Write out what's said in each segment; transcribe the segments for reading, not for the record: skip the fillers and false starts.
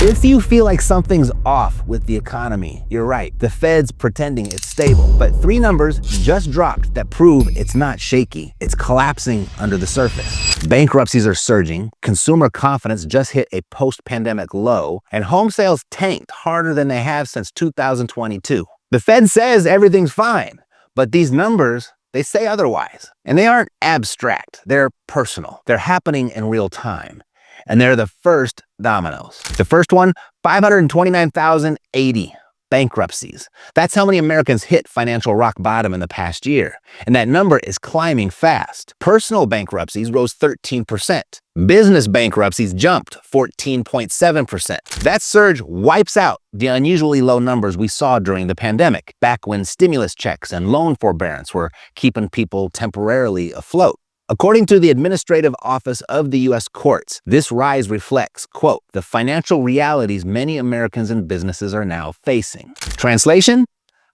If you feel like something's off with the economy, you're right. The Fed's pretending it's stable. But 3 numbers just dropped that prove it's not shaky. It's collapsing under the surface. Bankruptcies are surging, consumer confidence just hit a post-pandemic low, and home sales tanked harder than they have since 2022. The Fed says everything's fine, but these numbers, they say otherwise. And they aren't abstract, they're personal. They're happening in real time. And they're the first dominoes. The first one, 529,080 bankruptcies. That's how many Americans hit financial rock bottom in the past year. And that number is climbing fast. Personal bankruptcies rose 13%. Business bankruptcies jumped 14.7%. That surge wipes out the unusually low numbers we saw during the pandemic, back when stimulus checks and loan forbearance were keeping people temporarily afloat. According to the Administrative Office of the U.S. Courts, this rise reflects, quote, the financial realities many Americans and businesses are now facing. Translation?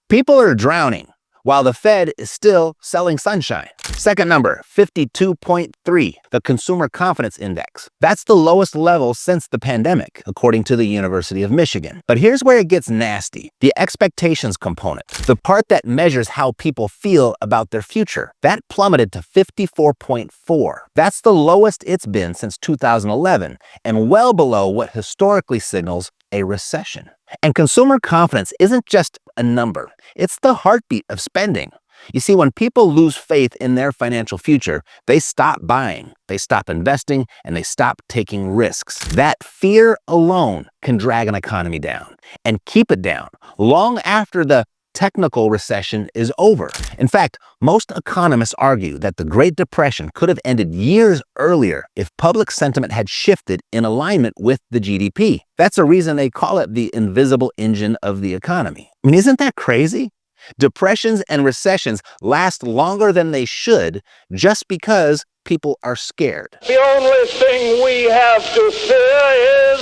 People are drowning, while the Fed is still selling sunshine. Second number, 52.3, the Consumer Confidence Index. That's the lowest level since the pandemic, according to the University of Michigan. But here's where it gets nasty. The expectations component, the part that measures how people feel about their future, that plummeted to 54.4. That's the lowest it's been since 2011, and well below what historically signals a recession. And consumer confidence isn't just a number, it's the heartbeat of spending. You see, when people lose faith in their financial future, they stop buying, they stop investing, and they stop taking risks. That fear alone can drag an economy down and keep it down long after the technical recession is over. In fact, most economists argue that the Great Depression could have ended years earlier if public sentiment had shifted in alignment with the GDP. That's a reason they call it the invisible engine of the economy. I mean, isn't that crazy? Depressions and recessions last longer than they should just because people are scared. The only thing we have to fear is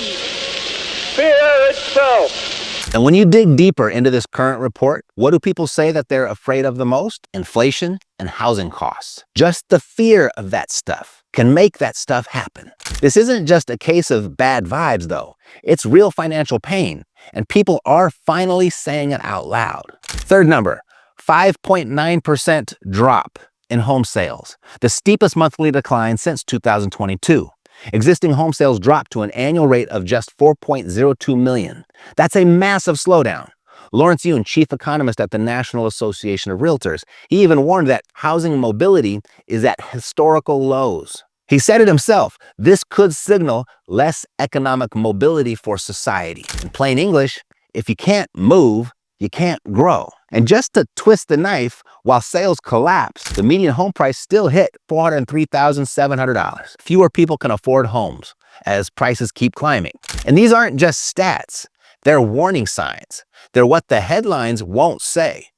fear itself. And when you dig deeper into this current report, what do people say that they're afraid of the most? Inflation and housing costs. Just the fear of that stuff can make that stuff happen. This isn't just a case of bad vibes, though. It's real financial pain, and people are finally saying it out loud. Third number, 5.9% drop in home sales, the steepest monthly decline since 2022. Existing home sales dropped to an annual rate of just 4.02 million. That's a massive slowdown. Lawrence Yun, chief economist at the National Association of Realtors, he even warned that housing mobility is at historical lows. He said it himself, this could signal less economic mobility for society. In plain English, if you can't move, you can't grow. And just to twist the knife, while sales collapsed, the median home price still hit $403,700. Fewer people can afford homes as prices keep climbing. And these aren't just stats. They're warning signs. They're what the headlines won't say.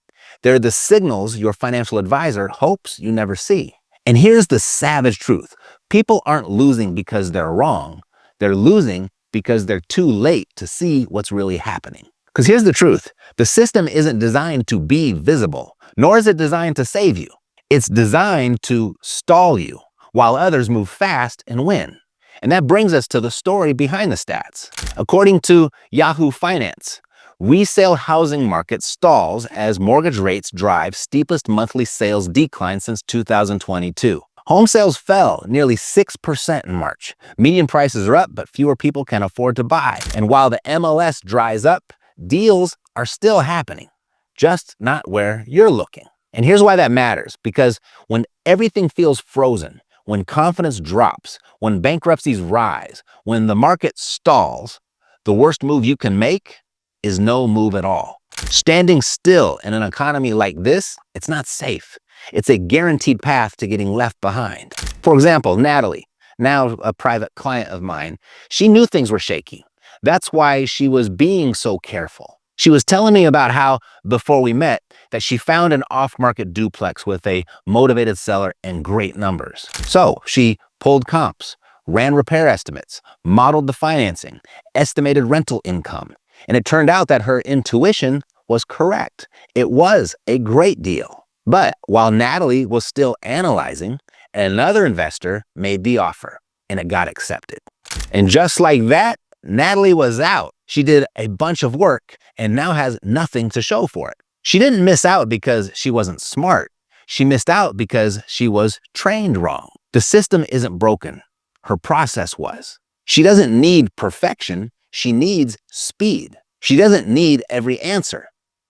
They're the signals your financial advisor hopes you never see. And here's the savage truth. People aren't losing because they're wrong. They're losing because they're too late to see what's really happening. Because here's the truth. The system isn't designed to be visible, nor is it designed to save you. It's designed to stall you while others move fast and win. And that brings us to the story behind the stats. According to Yahoo Finance, resale housing market stalls as mortgage rates drive steepest monthly sales decline since 2022. Home sales fell nearly 6% in March. Median prices are up, but fewer people can afford to buy. And while the MLS dries up, deals are still happening, just not where you're looking. And here's why that matters, because when everything feels frozen, when confidence drops, when bankruptcies rise, when the market stalls, the worst move you can make is no move at all. Standing still in an economy like this, it's not safe. It's a guaranteed path to getting left behind. For example, Natalie, now a private client of mine, she knew things were shaky. That's why she was being so careful. She was telling me about how, before we met, that she found an off-market duplex with a motivated seller and great numbers. So she pulled comps, ran repair estimates, modeled the financing, estimated rental income, and it turned out that her intuition was correct. It was a great deal. But while Natalie was still analyzing, another investor made the offer, and it got accepted. And just like that, Natalie was out. She did a bunch of work and now has nothing to show for it. She didn't miss out because she wasn't smart. She missed out because she was trained wrong. The system isn't broken. Her process was. She doesn't need perfection. She needs speed. She doesn't need every answer.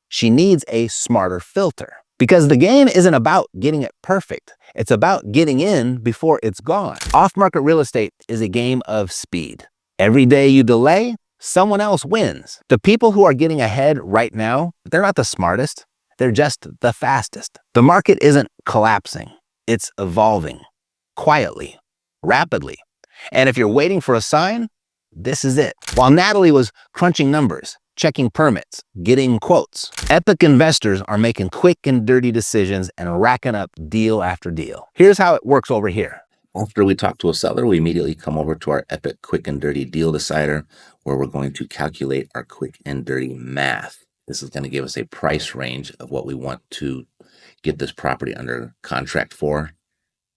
She needs a smarter filter. Because the game isn't about getting it perfect. It's about getting in before it's gone. Off-market real estate is a game of speed. Every day you delay, someone else wins. The people who are getting ahead right now, they're not the smartest. They're just the fastest. The market isn't collapsing. It's evolving. Quietly. Rapidly. And if you're waiting for a sign, this is it. While Natalie was crunching numbers, checking permits, getting quotes, epic investors are making quick and dirty decisions and racking up deal after deal. Here's how it works over here. After we talk to a seller, we immediately come over to our epic quick and dirty deal decider, where we're going to calculate our quick and dirty math. This is going to give us a price range of what we want to get this property under contract for,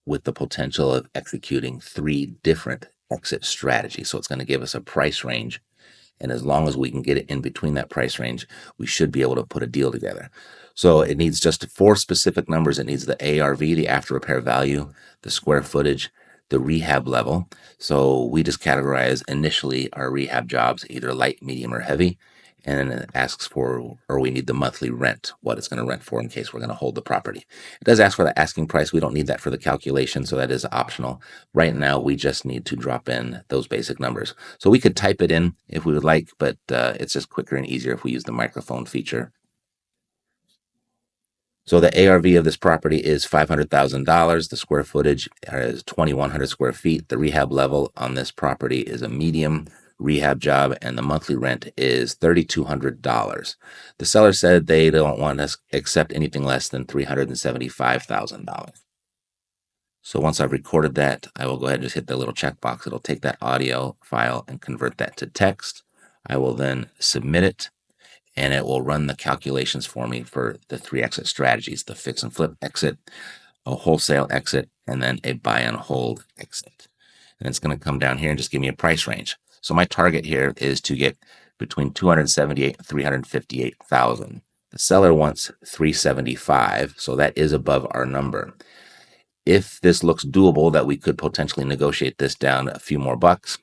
with the potential of executing 3 different exit strategies. So it's going to give us a price range. And as long as we can get it in between that price range, we should be able to put a deal together. So it needs just 4 specific numbers. It needs the ARV, the after repair value, the square footage, the rehab level. So we just categorize initially our rehab jobs, either light, medium, or heavy. And then it asks for, or we need the monthly rent, what it's going to rent for in case we're going to hold the property. It does ask for the asking price. We don't need that for the calculation, so that is optional. Right now, we just need to drop in those basic numbers. So we could type it in if we would like, but it's just quicker and easier if we use the microphone feature. So the ARV of this property is $500,000. The square footage is 2,100 square feet. The rehab level on this property is a medium rehab job, and the monthly rent is $3,200. The seller said they don't want to accept anything less than $375,000. So once I've recorded that, I will go ahead and just hit the little checkbox. It'll take that audio file and convert that to text. I will then submit it, and it will run the calculations for me for the 3 exit strategies: the fix and flip exit, a wholesale exit, and then a buy and hold exit. And it's going to come down here and just give me a price range. So my target here is to get between $278,000 and $358,000. The seller wants $375,000, so that is above our number. If this looks doable, that we could potentially negotiate this down a few more bucks,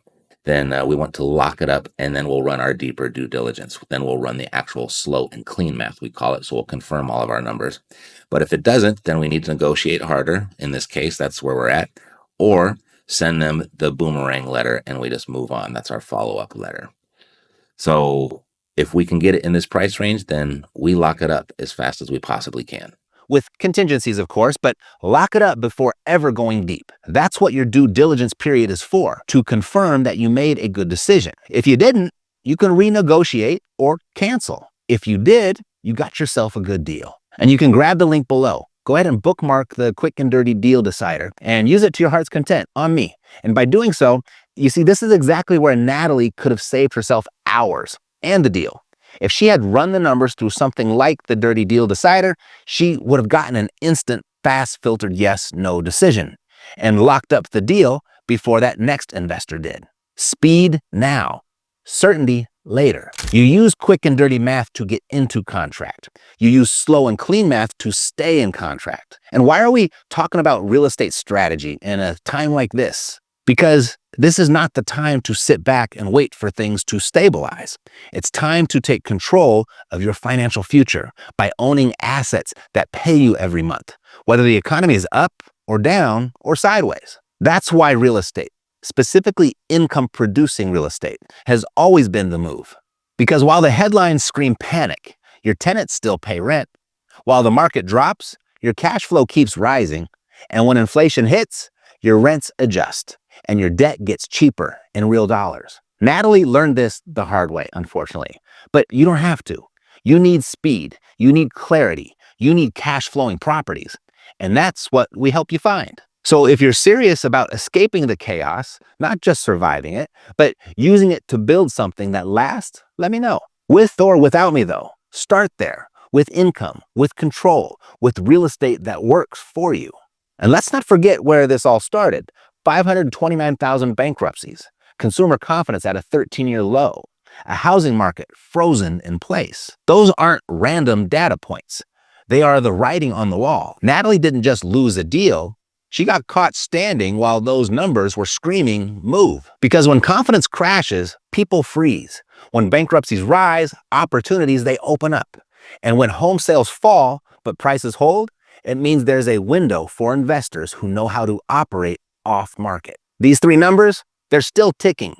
then we want to lock it up, and then we'll run our deeper due diligence. Then we'll run the actual slow and clean math, we call it, so we'll confirm all of our numbers. But if it doesn't, then we need to negotiate harder. In this case, that's where we're at. Or send them the boomerang letter, and we just move on. That's our follow-up letter. So if we can get it in this price range, then we lock it up as fast as we possibly can. With contingencies, of course, but lock it up before ever going deep. That's what your due diligence period is for, to confirm that you made a good decision. If you didn't, you can renegotiate or cancel. If you did, you got yourself a good deal. And you can grab the link below. Go ahead and bookmark the quick and dirty deal decider and use it to your heart's content on me. And by doing so, you see, this is exactly where Natalie could have saved herself hours and the deal. If she had run the numbers through something like the dirty deal decider, she would have gotten an instant, fast filtered yes, no decision and locked up the deal before that next investor did. Speed now, certainty later. You use quick and dirty math to get into contract. You use slow and clean math to stay in contract. And why are we talking about real estate strategy in a time like this? Because this is not the time to sit back and wait for things to stabilize. It's time to take control of your financial future by owning assets that pay you every month, whether the economy is up or down or sideways. That's why real estate, specifically income-producing real estate, has always been the move. Because while the headlines scream panic, your tenants still pay rent. While the market drops, your cash flow keeps rising. And when inflation hits, your rents adjust and your debt gets cheaper in real dollars. Natalie learned this the hard way, unfortunately. But you don't have to. You need speed. You need clarity. You need cash flowing properties. And that's what we help you find. So if you're serious about escaping the chaos, not just surviving it, but using it to build something that lasts, let me know. With or without me, though, start there. With income, with control, with real estate that works for you. And let's not forget where this all started. 529,000 bankruptcies. consumer confidence at a 13-year low, a housing market frozen in place. Those aren't random data points. They are the writing on the wall. Natalie didn't just lose a deal. She got caught standing while those numbers were screaming, move. Because when confidence crashes, people freeze. When bankruptcies rise, opportunities, they open up. And when home sales fall, but prices hold, it means there's a window for investors who know how to operate off market. These three numbers, they're still ticking.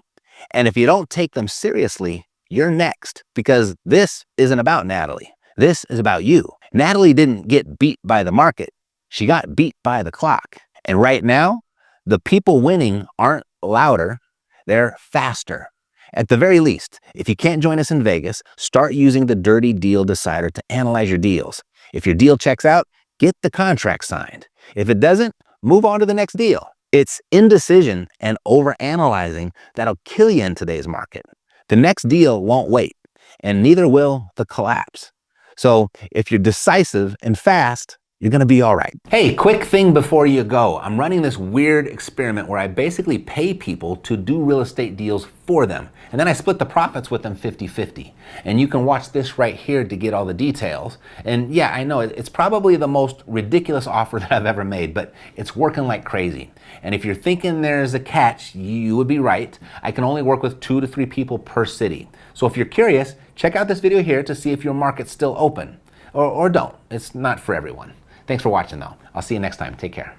And if you don't take them seriously, you're next. Because this isn't about Natalie. This is about you. Natalie didn't get beat by the market. She got beat by the clock. And right now, the people winning aren't louder, they're faster. At the very least, if you can't join us in Vegas, start using the Dirty Deal Decider to analyze your deals. If your deal checks out, get the contract signed. If it doesn't, move on to the next deal. It's indecision and overanalyzing that'll kill you in today's market. The next deal won't wait, and neither will the collapse. So if you're decisive and fast, you're gonna be all right. Hey, quick thing before you go. I'm running this weird experiment where I basically pay people to do real estate deals for them. And then I split the profits with them 50-50. And you can watch this right here to get all the details. And yeah, I know it's probably the most ridiculous offer that I've ever made, but it's working like crazy. And if you're thinking there's a catch, you would be right. I can only work with 2 to 3 people per city. So if you're curious, check out this video here to see if your market's still open. Or don't. It's not for everyone. Thanks for watching though. I'll see you next time. Take care.